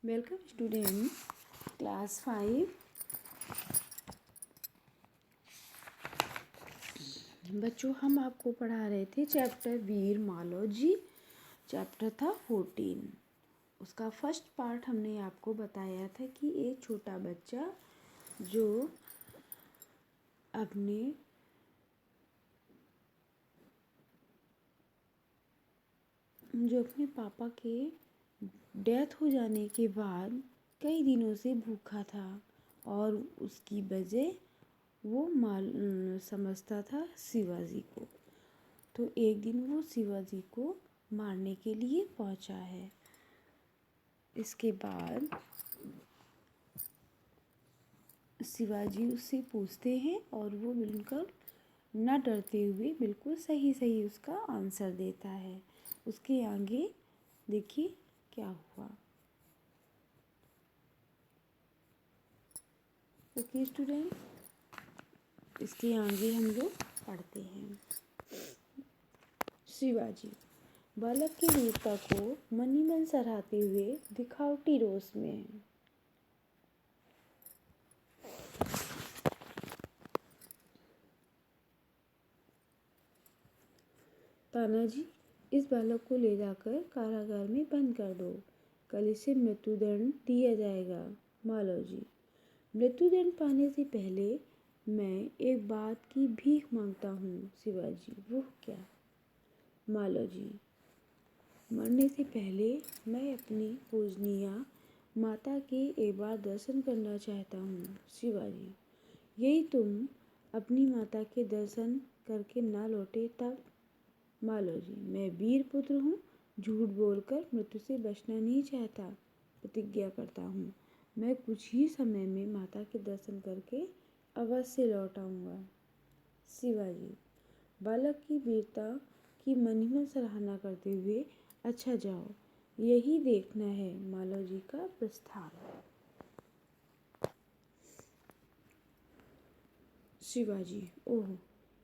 Welcome student class 5। बच्चों, हम आपको पढ़ा रहे थे चैप्टर वीर मालोजी। चैप्टर था 14। उसका फर्स्ट पार्ट हमने आपको बताया था कि एक छोटा बच्चा जो अपने पापा के डेथ हो जाने के बाद कई दिनों से भूखा था और उसकी वजह वो समझता था शिवाजी को। तो एक दिन वो शिवाजी को मारने के लिए पहुंचा है। इसके बाद शिवाजी उससे पूछते हैं और वो बिल्कुल न डरते हुए बिल्कुल सही सही उसका आंसर देता है। उसके आगे देखिए क्या हुआ। ओके स्टूडेंट, इसके आगे हम लोग पढ़ते हैं। शिवाजी बालक की वीरता को मनी मन सराहते हुए दिखावटी रोष में। तानाजी, इस बालक को ले जाकर कारागार में बंद कर दो। कल इसे मृत्युदंड दिया जाएगा। मालोजी, मृत्युदंड पाने से पहले मैं एक बात की भीख मांगता हूँ शिवाजी। वो क्या? मालोजी, मरने से पहले मैं अपनी पूजनीय माता के एक बार दर्शन करना चाहता हूँ। शिवाजी, यही तुम अपनी माता के दर्शन करके ना लौटे तब? मालोजी, मैं वीर पुत्र हूँ, झूठ बोलकर मृत्यु से बचना नहीं चाहता। प्रतिज्ञा करता हूँ मैं कुछ ही समय में माता के दर्शन करके अवश्य लौट आऊँगा। शिवाजी बालक की वीरता की मनिमन सराहना करते हुए, अच्छा जाओ, यही देखना है। मालोजी का प्रस्थान। शिवाजी, ओह,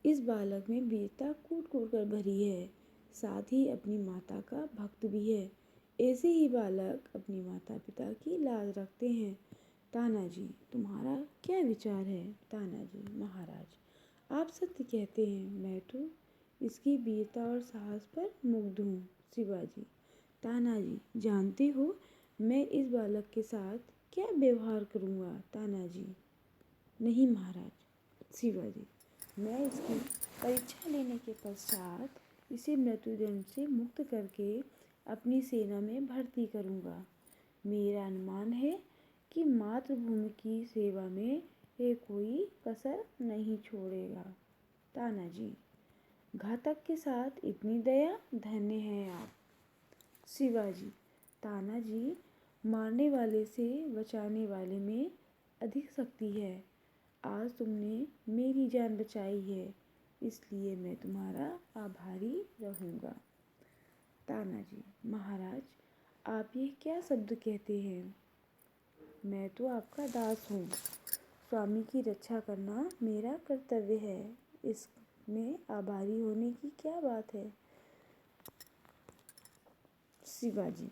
इस बालक में वीरता कूट कूट कर भरी है, साथ ही अपनी माता का भक्त भी है। ऐसे ही बालक अपनी माता पिता की लाज रखते हैं। तानाजी, तुम्हारा क्या विचार है? तानाजी, महाराज, आप सत्य कहते हैं। मैं तो इसकी वीरता और साहस पर मुग्ध हूँ। शिवाजी, तानाजी, जानते हो मैं इस बालक के साथ क्या व्यवहार करूँगा? तानाजी, नहीं महाराज। शिवाजी, मैं इसकी परीक्षा लेने के पश्चात इसे मृत्युदंड से मुक्त करके अपनी सेना में भर्ती करूँगा। मेरा अनुमान है कि मातृभूमि की सेवा में ये कोई कसर नहीं छोड़ेगा। तानाजी, घातक के साथ इतनी दया, धन्य हैं आप। शिवाजी, तानाजी, मारने वाले से बचाने वाले में अधिक शक्ति है। आज तुमने मेरी जान बचाई है, इसलिए मैं तुम्हारा आभारी रहूँगा। तानाजी, महाराज, आप ये क्या शब्द कहते हैं? मैं तो आपका दास हूँ। स्वामी की रक्षा करना मेरा कर्तव्य है। इसमें आभारी होने की क्या बात है? शिवाजी,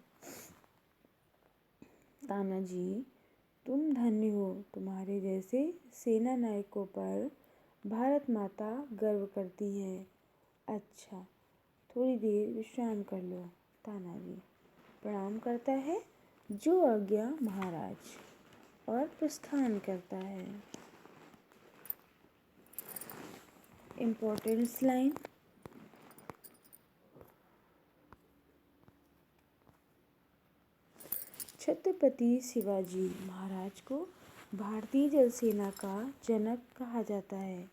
तानाजी, तुम धन्य हो। तुम्हारे जैसे सेना नायकों पर भारत माता गर्व करती है। अच्छा, थोड़ी देर विश्राम कर लो। तानाजी प्रणाम करता है। जो आज्ञा महाराज, और प्रस्थान करता है। Importance line. छत्रपति शिवाजी महाराज को भारतीय जल सेना का जनक कहा जाता है।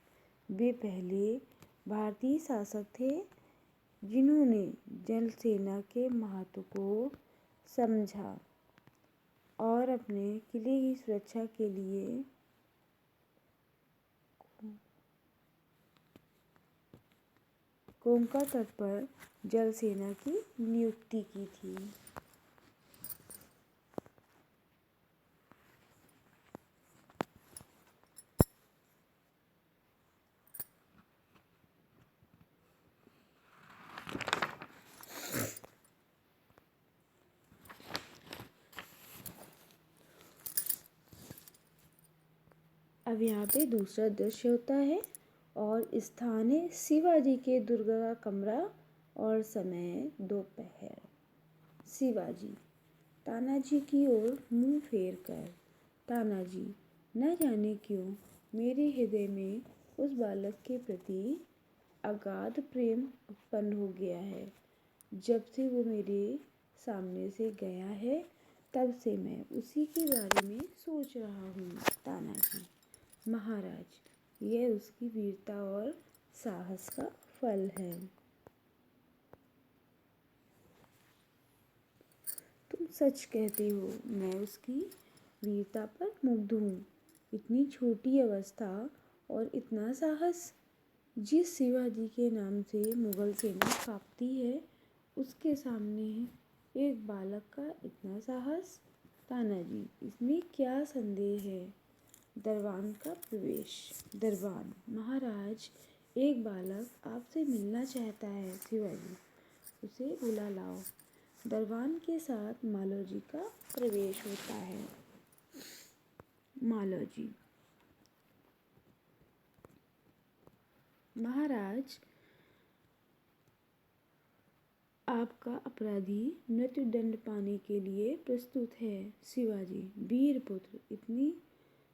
वे पहले भारतीय शासक थे जिन्होंने जल सेना के महत्व को समझा और अपने किले की सुरक्षा के लिए कोंका तट पर जल सेना की नियुक्ति की थी। अब यहाँ पे दूसरा दृश्य होता है और स्थान है शिवाजी के दुर्ग का कमरा और समय दोपहर। शिवाजी तानाजी की ओर मुंह फेर कर। तानाजी, न जाने क्यों मेरे हृदय में उस बालक के प्रति अगाध प्रेम उत्पन्न हो गया है। जब से वो मेरे सामने से गया है तब से मैं उसी के बारे में सोच रहा हूँ। तानाजी, महाराज, यह उसकी वीरता और साहस का फल है। तुम सच कहते हो, मैं उसकी वीरता पर मुग्ध हूँ। इतनी छोटी अवस्था और इतना साहस। जिस शिवाजी के नाम से मुगल सेना कांपती है, उसके सामने एक बालक का इतना साहस। तानाजी, इसमें क्या संदेह है। दरबान का प्रवेश। दरबान, महाराज, एक बालक आपसे मिलना चाहता है। शिवाजी, उसे बुला लाओ। दरबान के साथ मालोजी का प्रवेश होता है। मालोजी, महाराज, आपका अपराधी मृत्यु दंड पाने के लिए प्रस्तुत है। शिवाजी, वीर पुत्र,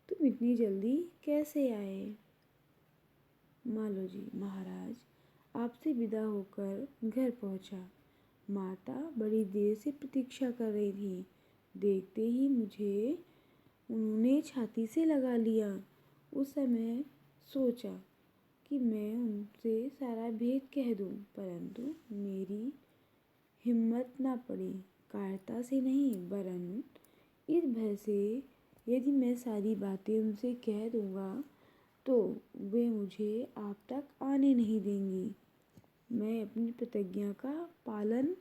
तुम इतनी जल्दी कैसे आए। मालोजी, महाराज, आपसे विदा होकर घर पहुंचा। माता बड़ी देर से प्रतीक्षा कर रही थी। देखते ही मुझे उन्होंने छाती से लगा लिया। उस समय सोचा कि मैं उनसे सारा भेद कह दूं, परंतु मेरी हिम्मत ना पड़ी। कायरता से नहीं, वरन इस भय से यदि मैं सारी बातें उनसे कह दूंगा तो वे मुझे आप तक आने नहीं देंगी। मैं अपनी प्रतिज्ञा का पालन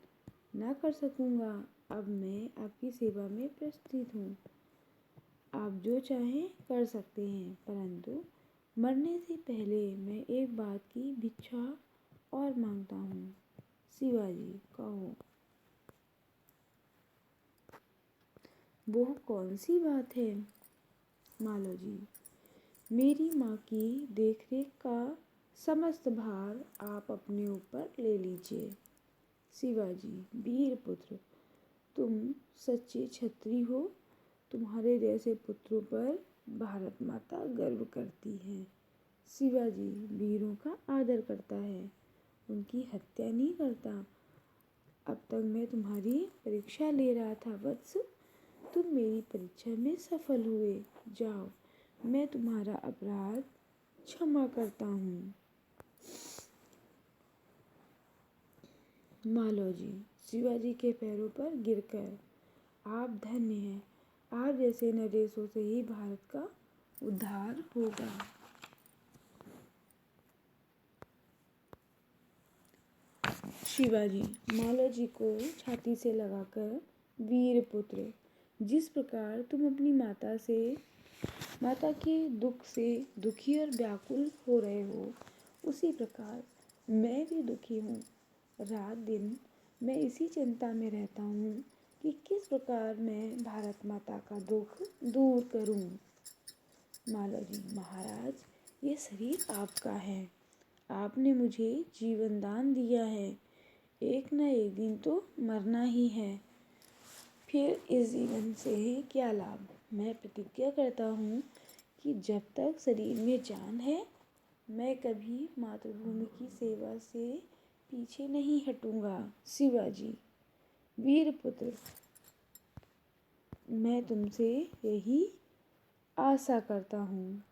ना कर सकूंगा। अब मैं आपकी सेवा में प्रस्तुत हूँ। आप जो चाहें कर सकते हैं, परंतु मरने से पहले मैं एक बात की भिक्षा और मांगता हूँ। शिवाजी, कहो। वो कौन सी बात है। मालोजी, मेरी माँ की देखरेख का समस्त भार आप अपने ऊपर ले लीजिए। शिवाजी, वीर पुत्र, तुम सच्चे क्षत्रिय हो। तुम्हारे जैसे पुत्रों पर भारत माता गर्व करती है। शिवाजी वीरों का आदर करता है, उनकी हत्या नहीं करता। अब तक मैं तुम्हारी परीक्षा ले रहा था वत्स, तुम मेरी परीक्षा में सफल हुए। जाओ, मैं तुम्हारा अपराध क्षमा करता हूँ। मालोजी शिवाजी के पैरों पर गिरकर, आप धन्य हैं। आप जैसे नरेशों से ही भारत का उद्धार होगा। शिवाजी मालोजी को छाती से लगाकर, वीर पुत्र, जिस प्रकार तुम अपनी माता के दुख से दुखी और व्याकुल हो रहे हो, उसी प्रकार मैं भी दुखी हूँ। रात दिन मैं इसी चिंता में रहता हूँ कि किस प्रकार मैं भारत माता का दुख दूर करूँ। मालोजी, महाराज, ये शरीर आपका है। आपने मुझे जीवन दान दिया है। एक न एक दिन तो मरना ही है। फिर इस जीवन से क्या लाभ। मैं प्रतिज्ञा करता हूँ कि जब तक शरीर में जान है, मैं कभी मातृभूमि की सेवा से पीछे नहीं हटूंगा। शिवाजी, वीर पुत्र, मैं तुमसे यही आशा करता हूँ।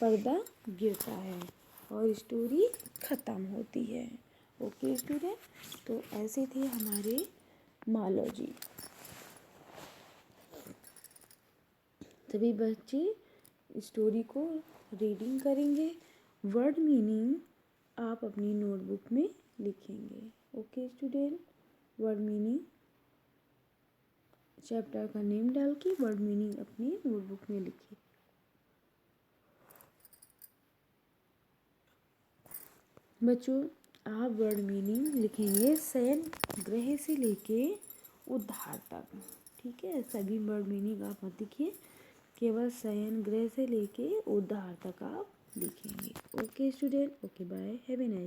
पर्दा गिरता है और स्टोरी ख़त्म होती है। ओके स्टूडेंट, तो ऐसे थे हमारे मालोजी। सभी बच्चे स्टोरी को रीडिंग करेंगे, वर्ड मीनिंग आप अपनी नोटबुक में लिखेंगे। Okay student, word meaning chapter का नेम डाल के वर्ड मीनिंग अपनी नोटबुक में लिखिए। बच्चों, आप वर्ड मीनिंग लिखेंगे शयन ग्रह से लेके उद्धार तक। ठीक है, सभी वर्ड मीनिंग आप मत लिखिए, केवल शयन गृह से लेके उद्धार तक आप लिखेंगे। Okay student, okay bye, have a nice.